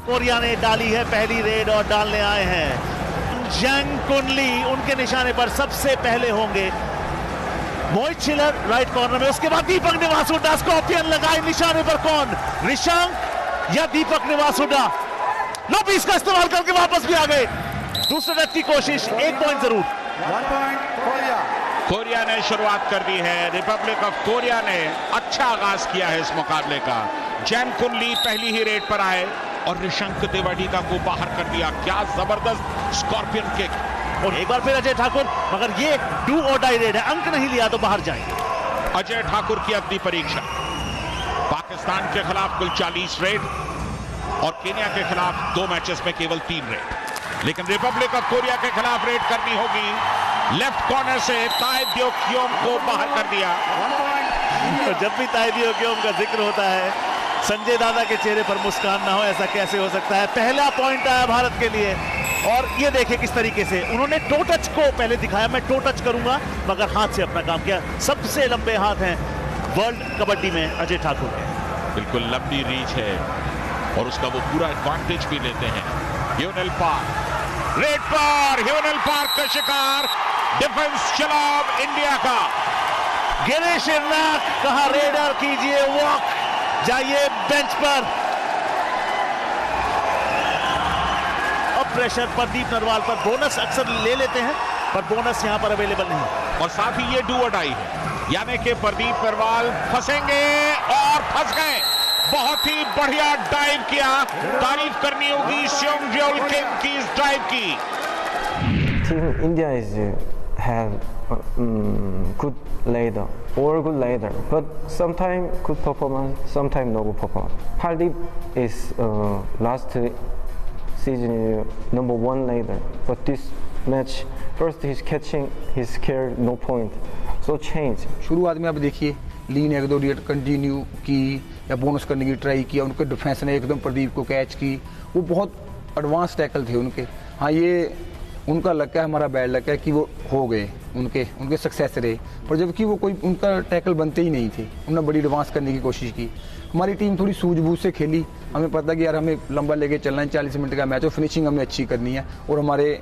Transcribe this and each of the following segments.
Korea ने डाली है पहली रेड और डालने आए हैं जैंग कुनली, उनके निशाने पर सबसे पहले होंगे। मोहित चिलर राइट कॉर्नर में, उसके बाद दीपक निवासुडा, स्कॉर्पियन लगाए निशाने पर कौन, रिशांक या दीपक निवासुडा। लोपीस का इस्तेमाल करके वापस भी आ गए। दूसरे रन की कोशिश, 1 पॉइंट जरूर। 1 पॉइंट कोरिया। कोरिया ने शुरुआत कर दी है, रिपब्लिक ऑफ कोरिया ने अच्छा आगाज किया है इस मुकाबले का। जैंग कुनली पहली ही रेड पर आए और रिशंक देवाडीका को बाहर कर दिया। क्या जबरदस्त स्कॉर्पियन किक। और एक बार फिर अजय ठाकुर, मगर ये डू और डाई रेड है, अंक नहीं लिया तो बाहर जाएंगे। अजय ठाकुर की अग्नि परीक्षा। पाकिस्तान के खिलाफ कुल 40 रेड और केन्या के खिलाफ 2 मैचेस में केवल 3 रेड, लेकिन रिपब्लिक ऑफ कोरिया के खिलाफ रेड करनी होगी। लेफ्ट कॉर्नर से ताई द्यो क्योम को बाहर कर दिया। तो जब भी ताई द्यो क्योम का जिक्र होता है, संजय दादा के चेहरे पर मुस्कान ना हो, ऐसा कैसे हो सकता है। पहला पॉइंट आया भारत के लिए और ये देखिए किस तरीके से उन्होंने टो टच को पहले दिखाया, मैं टो टच करूंगा, मगर हाथ से अपना काम किया। सबसे लंबे हाथ हैं वर्ल्ड कबड्डी में अजय ठाकुर के। बिल्कुल लंबी रीच है और उसका वो पूरा एडवांटेज भी लेते हैं। ह्यूनल पार्क रेड पर, ह्यूनल पार्क का शिकार। डिफेंस चला इंडिया का। गिरीश इर्नाक कहा रेडर कीजिए वॉक, जाइए बेंच पर। अब प्रेशर प्रदीप नरवाल पर, बोनस अक्सर ले लेते हैं पर बोनस यहां पर अवेलेबल नहीं। और साथ ही ये डू और डाई है, यानी कि प्रदीप नरवाल फंसेंगे और फंस गए। बहुत ही बढ़िया डाइव किया, तारीफ करनी होगी स्योंगजेओल किम की इस डाइव की। Team India have good leader or good leader, but sometimes good performance, sometimes no good performance. Pardeep is last season #1 leader, but this match first he's catching, he's scared, no point, so change. शुरुआत में आप देखिए ली ने 1-2 red continue की या bonus करने की try किया, उनके डिफेंस ने एकदम प्रदीप को कैच की। वो बहुत एडवांस टैकल थे उनके। हाँ, ये उनका लक है, हमारा बैड लक है कि वो हो गए, उनके सक्सेस रहे, पर जबकि वो कोई उनका टैकल बनते ही नहीं थे। उन्होंने बड़ी एडवांस करने की कोशिश की। हमारी टीम थोड़ी सूझबूझ से खेली। हमें पता कि यार हमें लंबा लेके चलना है, 40 मिनट का मैच और फिनिशिंग हमें अच्छी करनी है। और हमारे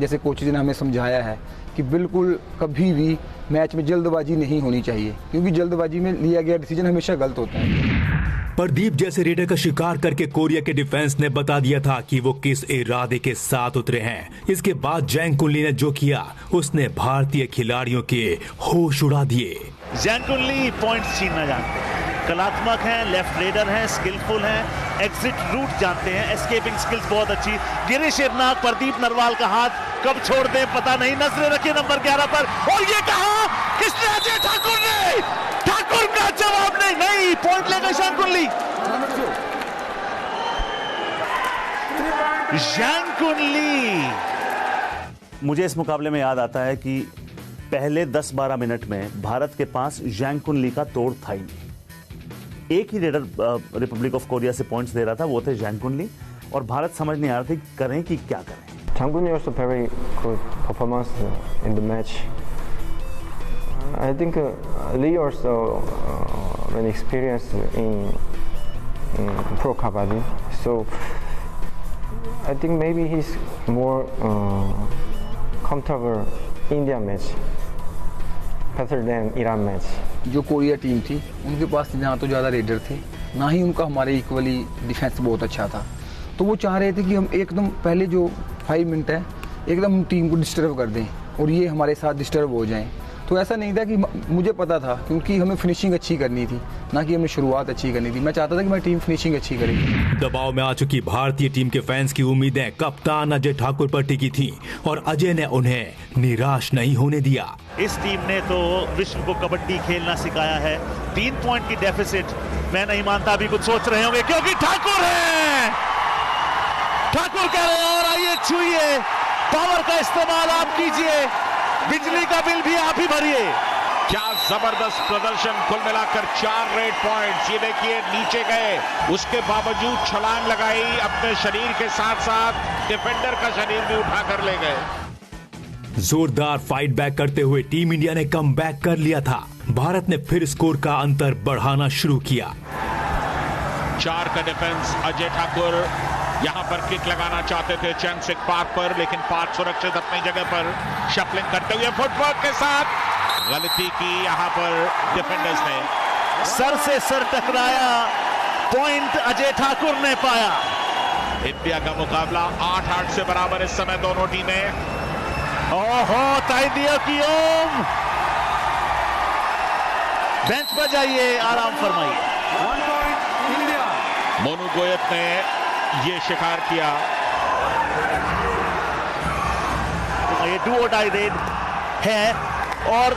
जैसे कोचेज ने हमें समझाया है कि बिल्कुल कभी भी मैच में जल्दबाजी नहीं होनी चाहिए, क्योंकि जल्दबाजी में लिया गया डिसीजन हमेशा गलत होता है। प्रदीप जैसे रेडर का शिकार करके कोरिया के डिफेंस ने बता दिया था कि वो किस इरादे के साथ उतरे हैं। इसके बाद जैंग कुनली ने जो किया, उसने भारतीय खिलाड़ियों के होश उड़ा दिए। जैंग कुनली पॉइंट्स छीनना जानते हैं, कलात्मक हैं, लेफ्ट रेडर हैं, स्किलफुल हैं, एग्जिट रूट जानते हैं, एस्केपिंग स्किल्स बहुत अच्छी। गिरीश इर्नाक, प्रदीप नरवाल का हाथ कब छोड़ दें पता नहीं। नजरें रखिए नंबर 11 पर, और ये कहा किसने, अजय ठाकुर ने। ठाकुर का जवाब नहीं, पॉइंट लेगा जैंग कुनली। जैंग कुनली, मुझे इस मुकाबले में याद आता है कि पहले 10-12 मिनट में भारत के पास जैंग कुनली का तोड़ था ही। एक ही रेडर रिपब्लिक ऑफ कोरिया से पॉइंट्स दे रहा था, वो थे जैंग कुनली, और भारत समझ नहीं आ रहा था करें कि क्या करें। Jang Kunli also very good performance in the match. I think Lee also very experienced in pro kabaddi, so I think maybe he's more comfortable India match better than Iran match. जो Korea team थी उनके पास ना तो ज़्यादा raider थे, ना ही उनका हमारे इक्वली डिफेंस बहुत अच्छा था। तो वो चाह रहे थे कि हम एकदम पहले जो 5 मिनट है एकदम टीम को डिस्टर्ब कर दें और ये हमारे साथ डिस्टर्ब हो जाएं। तो ऐसा नहीं था कि मुझे पता था, क्योंकि हमें फिनिशिंग अच्छी करनी थी, ना कि हमें शुरुआत अच्छी करनी थी। मैं चाहता था कि मेरी टीम फिनिशिंग अच्छी करेगी। दबाव में आ चुकी भारतीय टीम के फैंस की उम्मीदें कप्तान अजय ठाकुर पर टिकी थीं और अजय ने उन्हें निराश नहीं होने दिया। इस टीम ने तो विश्व को कबड्डी खेलना सिखाया है। 3 पॉइंट की डेफिसिट, मैं नहीं मानता अभी कुछ सोच रहे होंगे, क्योंकि ठाकुर है। ठाकुर कह रहे हैं और आइए छुइए, पावर का इस्तेमाल आप कीजिए, बिजली का बिल भी आप ही भरिए। क्या जबरदस्त प्रदर्शन, कुल मिलाकर 4 रेड पॉइंट्स। ये देखिए नीचे गए, उसके बावजूद छलांग लगाई, अपने शरीर के साथ साथ डिफेंडर का शरीर भी उठा कर ले गए। जोरदार फाइट बैक करते हुए टीम इंडिया ने कम बैक कर लिया था। भारत ने फिर स्कोर का अंतर बढ़ाना शुरू किया। 4 का डिफेंस अजय ठाकुर, यहां पर किक लगाना चाहते थे चैनसिक पार्क पर, लेकिन पार्क सुरक्षित अपनी जगह पर शफलिंग करते हुए फुटवर्क के साथ गलती की यहां पर डिफेंडर्स ने। सर से सर टकराया, पॉइंट अजय ठाकुर ने पाया। इंडिया का मुकाबला 8-8 से बराबर इस समय दोनों टीमें। ओहो, ताइदियों की ओम। बेंच पर जाइए, आराम फरमाइए। मोनू गोयत ने ये शिकार किया। ये डू और डाई रेड है और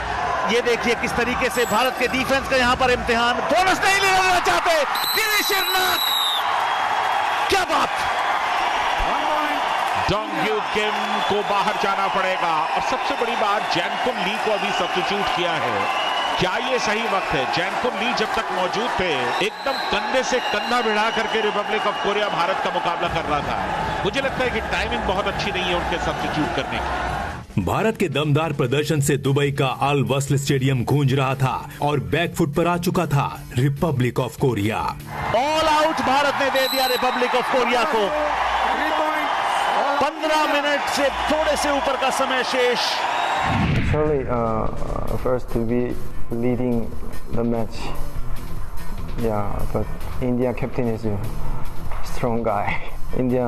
ये देखिए किस तरीके से भारत के डिफेंस का यहां पर इम्तिहान। बोनस नहीं लेना चाहते गिरीश इरनाक, क्या बात। डोंग यू किम को बाहर जाना पड़ेगा और सबसे बड़ी बात, जैनकुन ली को अभी सब्स्टिट्यूट किया है। क्या ये सही वक्त है? जैनकुन ली जब तक मौजूद थे एकदम कंधे से कंधा भिड़ा करके रिपब्लिक ऑफ कोरिया भारत का मुकाबला कर रहा था। मुझे लगता है कि टाइमिंग बहुत अच्छी नहीं है उनके सब्स्टिट्यूट करने की। भारत के दमदार प्रदर्शन से दुबई का अल वस्ल स्टेडियम गूंज रहा था और बैकफुट पर आ चुका था Republic of Korea. All out Bharat ने दे दिया रिपब्लिक ऑफ कोरिया को। 15 मिनट से थोड़े से ऊपर का समय शेष। Actually, first to be leading the match. Yeah, but India captain is a strong guy. India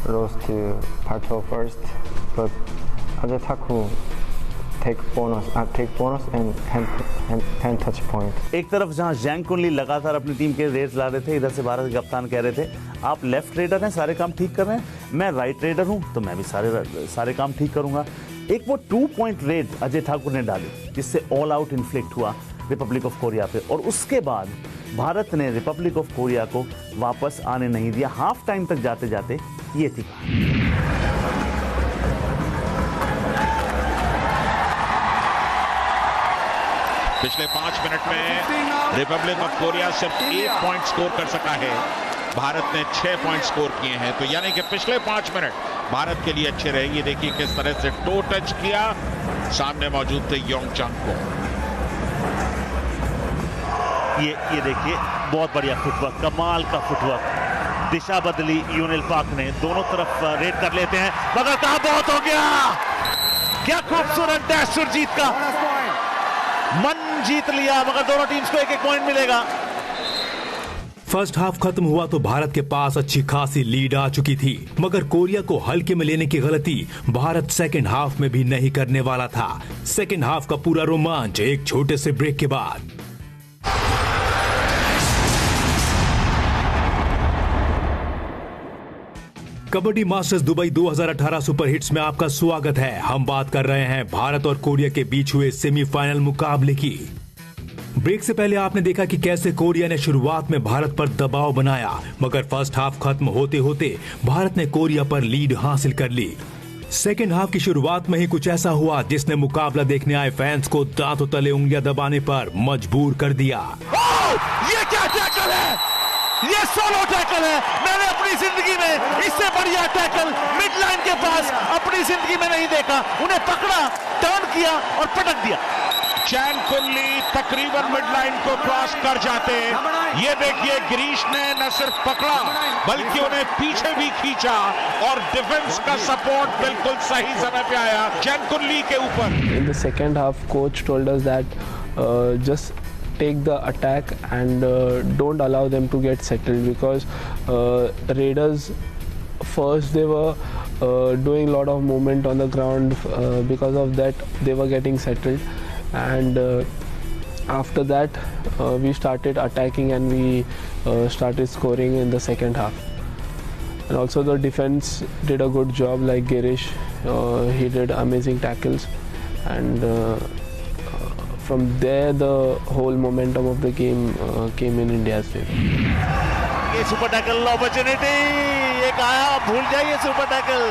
rose to Pato first, but Ajay Thakur take bonus and hand touch point. एक तरफ जहां जैंग कुनली लगातार अपनी टीम के रेड्स ला रहे थे, इधर से भारत के कप्तान कह रहे थे आप लेफ्ट रेडर हैं, सारे काम ठीक कर रहे हैं, मैं राइट रेडर हूं तो मैं भी सारे काम ठीक करूंगा। एक वो 2 पॉइंट रेड अजय ठाकुर ने डाली जिससे ऑल आउट इन्फ्लिक्ट हुआ रिपब्लिक ऑफ कोरिया पे, और उसके बाद भारत ने रिपब्लिक ऑफ कोरिया को वापस आने नहीं दिया। हाफ टाइम तक जाते जाते ये थी। पिछले 5 मिनट में रिपब्लिक ऑफ कोरिया सिर्फ 1 पॉइंट स्कोर कर सका है, भारत ने 6 पॉइंट स्कोर किए हैं। तो यानी कि पिछले 5 मिनट भारत के लिए अच्छे रहे। ये देखिए किस तरह से टो टच किया, सामने मौजूद थे योंगचंग को। ये देखिए बहुत बढ़िया फुटवर्क, कमाल का फुटवर्क। दिशा बदली यूनिल पाक ने, दोनों तरफ रेड कर लेते हैं, मगर कहां बहुत हो गया। क्या खूबसूरत डैश सुरजीत का, मन जीत लिया, मगर दोनों टीम्स को 1-1 पॉइंट मिलेगा। फर्स्ट हाफ खत्म हुआ तो भारत के पास अच्छी खासी लीड आ चुकी थी, मगर कोरिया को हल्के में लेने की गलती भारत सेकंड हाफ में भी नहीं करने वाला था। सेकंड हाफ का पूरा रोमांच एक छोटे से ब्रेक के बाद। Kabaddi masters Dubai 2018 super hits में आपका स्वागत है। हम बात कर रहे हैं भारत और कोरिया के बीच हुए सेमीफाइनल मुकाबले की। ब्रेक से पहले आपने देखा कि कैसे कोरिया ने शुरुआत में भारत पर दबाव बनाया, मगर फर्स्ट हाफ खत्म होते होते भारत ने कोरिया पर लीड हासिल कर ली। सेकेंड हाफ की शुरुआत में ही कुछ ऐसा हुआ जिसने मुकाबला देखने आए फैंस को दांतों तले उंगलियां दबाने पर मजबूर कर दिया। ये क्या टैकल है? ये सोलो टैकल है। मैंने अपनी जिंदगी में इससे बढ़िया टैकल मिड लाइन के पास अपनी जिंदगी में नहीं देखा। उन्हें पकड़ा, टर्न किया और पटक दिया। जैनकुन ली तकरीबन मिड लाइन को क्रॉस कर जाते। ये देखिए गिरीश ने न सिर्फ पकड़ा बल्कि उन्हें पीछे भी खींचा और डिफेंस का सपोर्ट बिल्कुल सही समय पे आया जैनकुन ली के ऊपर। In the second half, coach told us that just take the attack and don't allow them to get settled, because Raiders first they were doing a lot of movement on the ground. Because of that they were getting settled, and after that we started attacking and we started scoring in the second half. And also the defense did a good job, like Girish, he did amazing tackles, and from there the whole momentum of the game came in India's favor. ये super tackle opportunity, एक आया, भूल जाइए super tackle.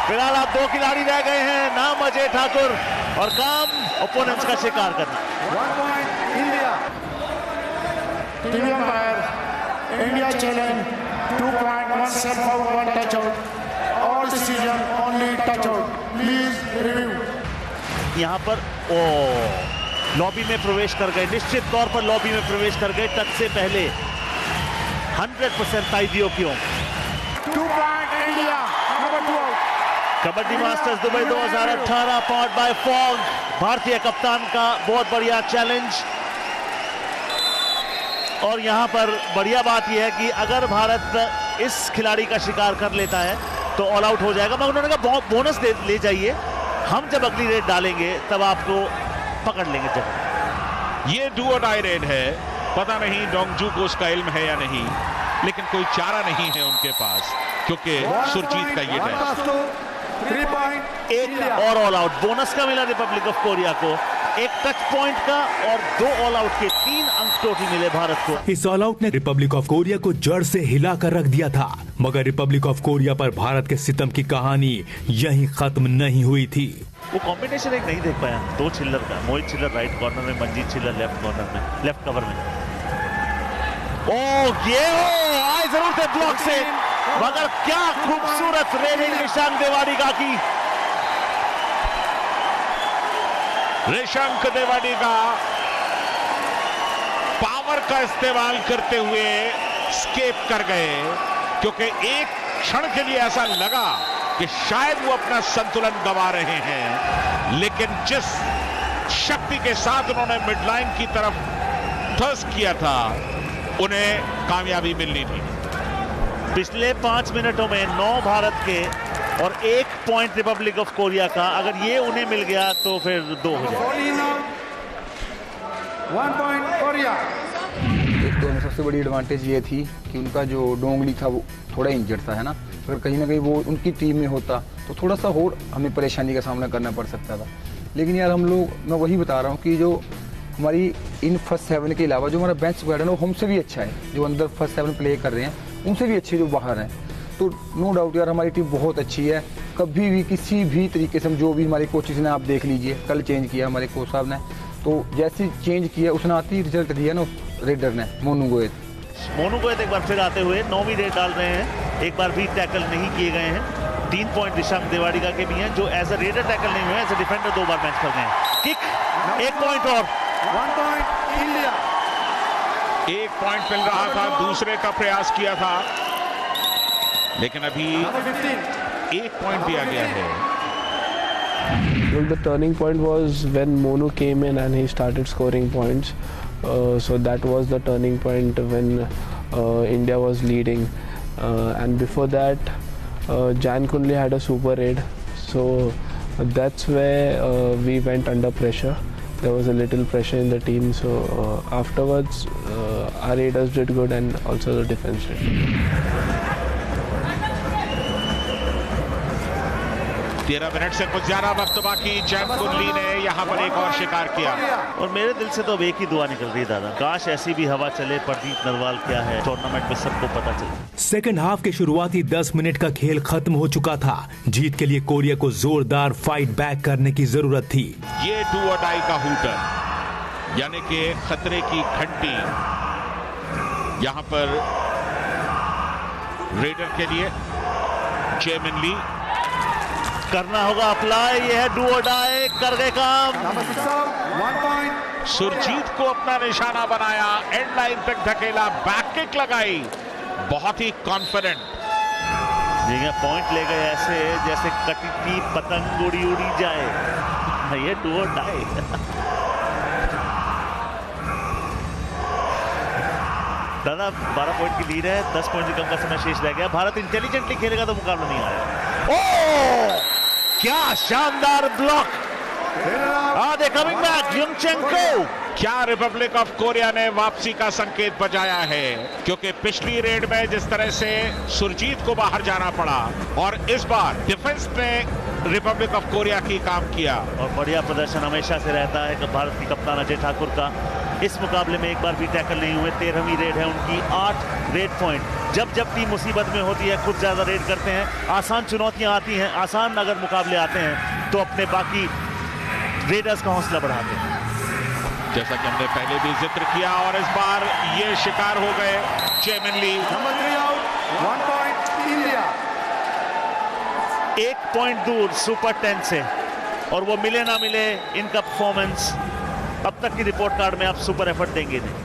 फिलहाल आप 2 खिलाड़ी रह गए हैं, नाम अजय ठाकुर और काम ओपोनेंट्स का शिकार करना। 1 point India. TV umpire, India challenge 2 point, 1 set forward, 1 touch out. All decision only touch out. Please review. यहाँ पर लॉबी में प्रवेश कर गए, निश्चित तौर पर लॉबी में प्रवेश कर गए टच से पहले। 100% ताइदियों की ओर। 2 kabaddi masters Dubai 2018 powered by fog, भारतीय कप्तान का बहुत बढ़िया चैलेंज। और यहां पर बढ़िया बात यह है कि अगर भारत इस खिलाड़ी का शिकार कर लेता है तो ऑल आउट हो जाएगा, मगर उन्होंने कहा बोनस ले जाइए, हम जब अगली रेड डालेंगे तब आपको पकड़ लेंगे। जब ये डू और डाई रेड है, पता नहीं डोंगजू को उसका इल्म है या नहीं, लेकिन कोई चारा नहीं है उनके पास, क्योंकि सुरजीत का ये टेस्ट। एक और ऑल आउट बोनस का मिला रिपब्लिक ऑफ कोरिया को, एक टच पॉइंट का और 2 ऑल आउट के 3 अंक टोटल मिले भारत को। इस ऑल आउट ने रिपब्लिक ऑफ कोरिया को जड़ से हिला कर रख दिया था, मगर रिपब्लिक ऑफ कोरिया पर भारत के सितम की कहानी यहीं खत्म नहीं हुई थी। वो कॉम्बिनेशन एक नहीं देख पाया, 2 चिल्लर का, मोहित चिल्लर राइट कॉर्नर में, मंजीत चिल्लर लेफ्ट कॉर्नर में, लेफ्ट कवर में। ओ ये आए जरूर थे ब्लॉक से, मगर क्या खूबसूरत रेडिंग निशांक देवाडिगा की। निशांक देवाडिगा पावर का इस्तेमाल करते हुए स्केप कर गए, क्योंकि एक क्षण के लिए ऐसा लगा कि शायद वो अपना संतुलन गंवा रहे हैं, लेकिन जिस शक्ति के साथ उन्होंने मिडलाइन की तरफ थ्रस्ट किया था, उन्हें कामयाबी मिलनी थी। पिछले 5 मिनटों में 9 भारत के और 1 पॉइंट रिपब्लिक ऑफ कोरिया का, अगर ये उन्हें मिल गया तो फिर 2 हो जाए। 1 point कोरिया। एक तो सबसे बड़ी एडवांटेज ये थी कि उनका जो डोंगली था वो थोड़ा इंजर्ड था, है ना, अगर कहीं ना कहीं वो उनकी टीम में होता तो थोड़ा सा और हमें परेशानी का सामना करना पड़ सकता था। लेकिन यार हम लोग, मैं वही बता रहा हूँ कि जो हमारी इन फर्स्ट 7 के अलावा जो हमारा बेंच स्क्वाड है ना, वो हमसे भी अच्छा है, जो अंदर फर्स्ट 7 प्ले कर रहे हैं उनसे भी अच्छे जो बाहर हैं। तो नो डाउट यार हमारी टीम बहुत अच्छी है। कभी भी किसी भी तरीके से हम, जो भी हमारे कोचेस ने, आप देख लीजिए, कल चेंज किया हमारे कोच साहब ने, तो जैसे चेंज किया उसने आती रिजल्ट दिया ना रेडर ने, मोनू गोयत एक बार फिर आते हुए 9वीं रेड डाल रहे हैं, एक बार भी टैकल नहीं किए गए हैं। 3 पॉइंट निशांक देवाडिगा के भी हैं, जो एज अ रेडर टैकल नहीं हुए, एज अ डिफेंडर 2 बार बेंच पर गए। किक 1 पॉइंट और 1 point इंडिया। 1 पॉइंट मिल रहा था, दूसरे का प्रयास किया था, लेकिन अभी 1 पॉइंट दिया गया है। Well, the turning point was when Monu came in and he started scoring points. So that was the turning point when India was leading. And before that, Jan Kunli had a super raid. So that's where we went under pressure. There was a little pressure in the team. So afterwards, our raiders did good and also the defense did. 13 minute से कुछ ज्यादा वक्त बाकी, जैन कुंडली ने यहाँ पर एक और शिकार किया। और मेरे दिल से तो अब एक ही दुआ निकल रही है दादा, काश ऐसी भी हवा चले, प्रदीप नरवाल क्या है टूर्नामेंट में सबको पता चले। सेकंड हाफ के शुरुआती 10 मिनट का खेल खत्म हो चुका था। जीत के लिए कोरिया को जोरदार फाइट बैक करने की जरूरत थी। ये डू और डाई का हूटर, यानी कि खतरे की घंटी यहाँ पर रेडर के लिए। जेमिन ली करना होगा अप्लाई, ये है डू और डाई, कर गए काम। 1 point सुरजीत को अपना निशाना बनाया, एंड लाइन तक धकेला, बैक किक लगाई, बहुत ही कॉन्फिडेंट। पॉइंट ले गए ऐसे जैसे कटी थी पतंग उड़ी उड़ी जाए। ये डू और डाई। दादा 12 पॉइंट की लीड है, 10 पॉइंट से कम का समय शेष रह गया। भारत इंटेलिजेंटली खेलेगा तो मुकाबला नहीं आएगा। ओह क्या शानदार ब्लॉक, दे कमिंग बैक युंगचेंको। क्या रिपब्लिक ऑफ कोरिया ने वापसी का संकेत बजाया है, क्योंकि पिछली रेड में जिस तरह से सुरजीत को बाहर जाना पड़ा, और इस बार डिफेंस ने रिपब्लिक ऑफ कोरिया की काम किया। और बढ़िया प्रदर्शन हमेशा से रहता है भारत की कप्तान अजय ठाकुर का। इस मुकाबले में एक बार भी टैकल नहीं हुए, 13वीं रेड है उनकी, 8 रेड पॉइंट। जब टीम मुसीबत में होती है खुद ज्यादा रेड करते हैं, आसान चुनौतियां आती हैं, आसान अगर मुकाबले आते हैं तो अपने बाकी रेडर्स का हौसला बढ़ाते हैं, जैसा कि हमने पहले भी जिक्र किया। और इस बार ये शिकार हो गए Jemin Lee. Number 3 out, 1 point India. 1 point दूर सुपर 10 से, और वो मिले ना मिले इनका परफॉर्मेंस अब तक की रिपोर्ट कार्ड में आप सुपर एफर्ट देंगे नहीं।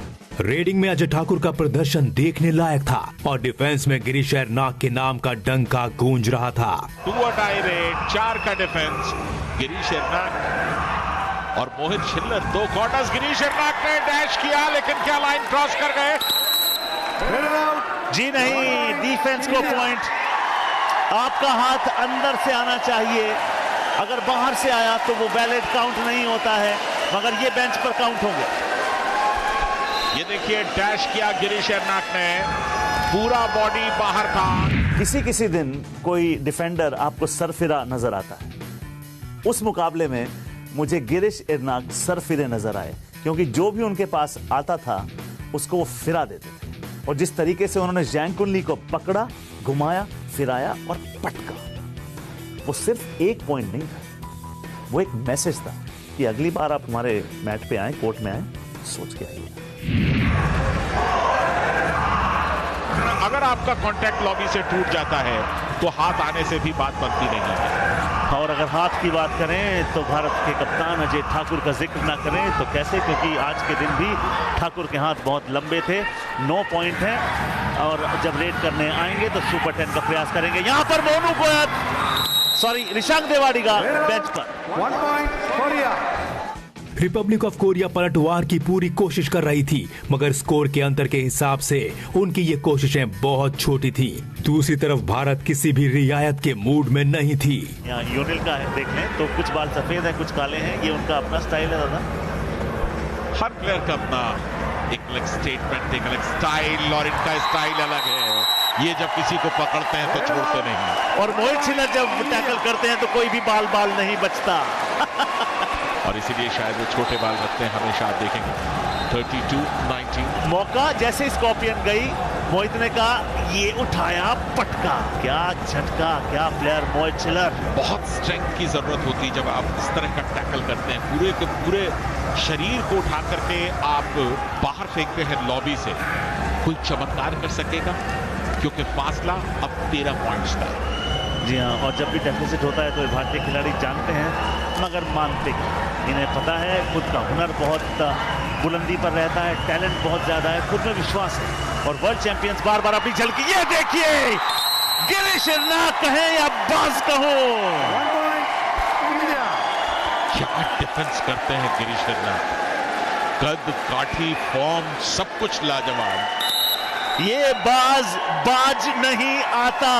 रेडिंग में अजय ठाकुर का प्रदर्शन देखने लायक था और डिफेंस में गिरीश एरनाक के नाम का डंका गूंज रहा था। 2 टाई रेड, 4 का डिफेंस गिरीश एरनाक और मोहित छिल्लर। 2 क्वार्टर्स गिरीश एरनाक ने डैश किया, लेकिन क्या लाइन क्रॉस कर गए? जी नहीं, डिफेंस को पॉइंट। आपका हाथ अंदर से आना चाहिए, अगर बाहर से आया तो वो वैलिड काउंट नहीं होता है, मगर ये बेंच पर काउंट होंगे। ये देखिए, डैश किया गिरीश एरनाक ने, पूरा बॉडी बाहर था। किसी दिन कोई डिफेंडर आपको सरफिरा नजर आता है, उस मुकाबले में मुझे गिरीश एरनाक सरफिरे नजर आए, क्योंकि जो भी उनके पास आता था उसको वो फिरा देते थे। और जिस तरीके से उन्होंने जैंग कुनली को पकड़ा, घुमाया, फिराया और पटका, वो सिर्फ एक पॉइंट नहीं था, वो एक मैसेज था कि अगली बार आप हमारे मैट पे आए, कोर्ट में आए, सोच के आइए। अगर आपका कांटेक्ट लॉबी से टूट जाता है तो हाथ आने से भी बात बनती नहीं है। और अगर हाथ की बात करें तो भारत के कप्तान अजय ठाकुर का जिक्र ना करें तो कैसे, क्योंकि आज के दिन भी ठाकुर के हाथ बहुत लंबे थे। 9 पॉइंट हैं और जब रेड करने आएंगे तो सुपर 10 का प्रयास करेंगे। यहां पर मोनू गोयल, रिशांक देवाडिगा बेंच पर। 1 point Korea. Republic of Korea पलटवार की पूरी कोशिश कर रही थी, मगर स्कोर के अंतर के हिसाब से उनकी ये कोशिशें बहुत छोटी थी। दूसरी तरफ भारत किसी भी रियायत के मूड में नहीं थी। यहाँ यूनिल का है, देख लें तो कुछ बाल सफेद है, कुछ काले हैं, ये उनका अपना स्टाइल है दादा। हर प्लेयर का अपना एक अलग स्टेटमेंट, एक अलग स्टाइल, और इनका स्टाइल अलग है। ये जब किसी को पकड़ते हैं तो छोड़ते नहीं, और मोहित छिल्लर जब टैकल करते हैं तो कोई भी बाल नहीं बचता। और इसीलिए शायद वो छोटे बाल रखते हैं, हमेशा आप देखेंगे। 32-19 मौका जैसे स्कॉर्पियन गई, मोहित ने कहा ये उठाया, पटका, क्या झटका, क्या प्लेयर मोहित छिल्लर। बहुत स्ट्रेंथ की जरूरत होती है जब आप इस तरह का टैकल करते हैं। पूरे के पूरे शरीर को उठा करके आप बाहर फेंकते हैं लॉबी से। कोई चमत्कार कर सकेगा, क्योंकि फासला अब 13 पॉइंट्स था। जी हाँ, और जब भी डेफिसिट होता है तो भारतीय खिलाड़ी जानते हैं, मगर मानते हैं। इन्हें पता है, खुद का हुनर बहुत बुलंदी पर रहता है, टैलेंट बहुत ज्यादा है, खुद में विश्वास है, और वर्ल्ड चैंपियंस बार बार अपनी झलकी। ये देखिए, गिरीश एरनाक कहें या बाज कहो, 1 पॉइंट इंडिया। क्या डिफेंस करते हैं गिरीश एरनाक, कद, काठी, फॉर्म, सब कुछ लाजवाब। ये बाज नहीं आता,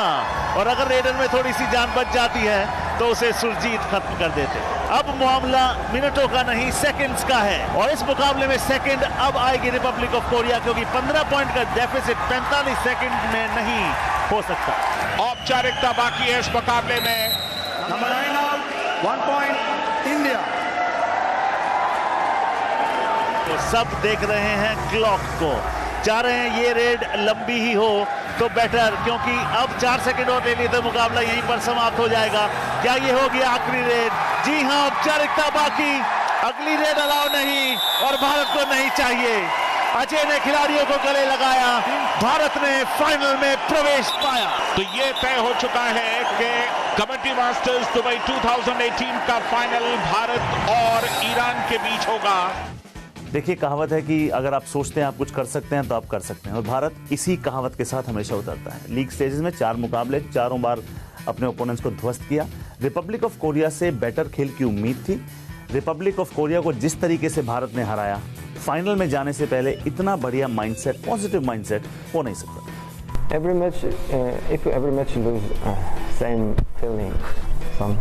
और अगर रेडर में थोड़ी सी जान बच जाती है तो उसे सुरजीत खत्म कर देते। अब मामला मिनटों का नहीं, सेकंड्स का है, और इस मुकाबले में सेकंड अब आएगी रिपब्लिक ऑफ कोरिया, क्योंकि 15 पॉइंट का डेफिसिट 45 सेकंड में नहीं हो सकता। औपचारिकता बाकी है इस मुकाबले में। Number 9 out, 1 point India. तो सब देख रहे हैं क्लॉक को, चाह रहे हैं ये रेड लंबी ही हो तो बेटर, क्योंकि अब 4 सेकंड और ले लिए तो मुकाबला यहीं पर समाप्त हो जाएगा। क्या ये होगी आखिरी रेड? जी हाँ, औपचारिकता बाकी, अगली रेड अलाउ नहीं, और भारत को नहीं चाहिए। अजय ने खिलाड़ियों को गले लगाया, भारत ने फाइनल में प्रवेश पाया। तो ये तय हो चुका है कि कबड्डी मास्टर्स दुबई 2018 का फाइनल भारत और ईरान के बीच होगा। देखिए, कहावत है कि अगर आप सोचते हैं आप कुछ कर सकते हैं तो आप कर सकते हैं, और भारत इसी कहावत के साथ हमेशा उतरता है। लीग स्टेजेस में 4 मुकाबले, चारों बार अपने ओपोनेंट्स को ध्वस्त किया। रिपब्लिक ऑफ कोरिया से बेटर खेल की उम्मीद थी। रिपब्लिक ऑफ कोरिया को जिस तरीके से भारत ने हराया, फाइनल में जाने से पहले इतना बढ़िया माइंडसेट, पॉजिटिव माइंडसेट हो नहीं सकता। Every match, if every match lose, same feeling, some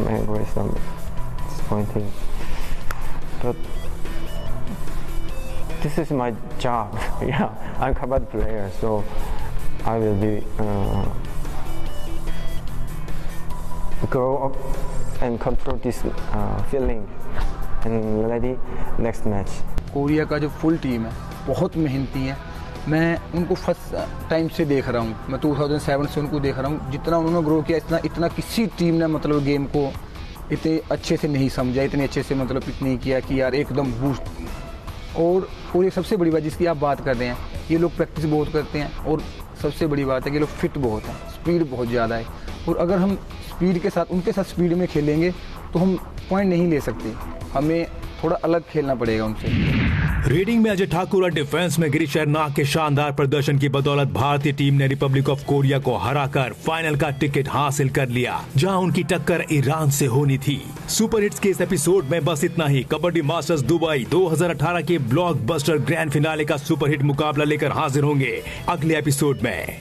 angry, some disappointing, but this is my job. Yeah, I'm a kabaddi player, so I will be grow up and control this feeling and ready next match. Korea का जो full team है बहुत मेहनती है। मैं उनको first time से देख रहा हूँ, मैं 2007 से उनको देख रहा हूँ। जितना उन्होंने ग्रो किया, इतना किसी टीम ने मतलब गेम को इतने अच्छे से नहीं समझा, इतने अच्छे से मतलब पिक नहीं किया कि यार एकदम बूस्ट। और एक सबसे बड़ी बात जिसकी आप बात कर रहे हैं, ये लोग प्रैक्टिस बहुत करते हैं, और सबसे बड़ी बात है कि ये लोग फिट बहुत हैं, स्पीड बहुत ज़्यादा है। और अगर हम स्पीड के साथ, उनके साथ स्पीड में खेलेंगे तो हम पॉइंट नहीं ले सकते, हमें थोड़ा अलग खेलना पड़ेगा उनसे। रेडिंग में अजय ठाकुर और डिफेंस में गिरीश शर्नाक के शानदार प्रदर्शन की बदौलत भारतीय टीम ने रिपब्लिक ऑफ कोरिया को हराकर फाइनल का टिकट हासिल कर लिया, जहां उनकी टक्कर ईरान से होनी थी। सुपर हिट्स के इस एपिसोड में बस इतना ही। कबड्डी मास्टर्स दुबई 2018 के ब्लॉकबस्टर ग्रैंड फिनाले का सुपर हिट मुकाबला लेकर हाजिर होंगे अगले एपिसोड में।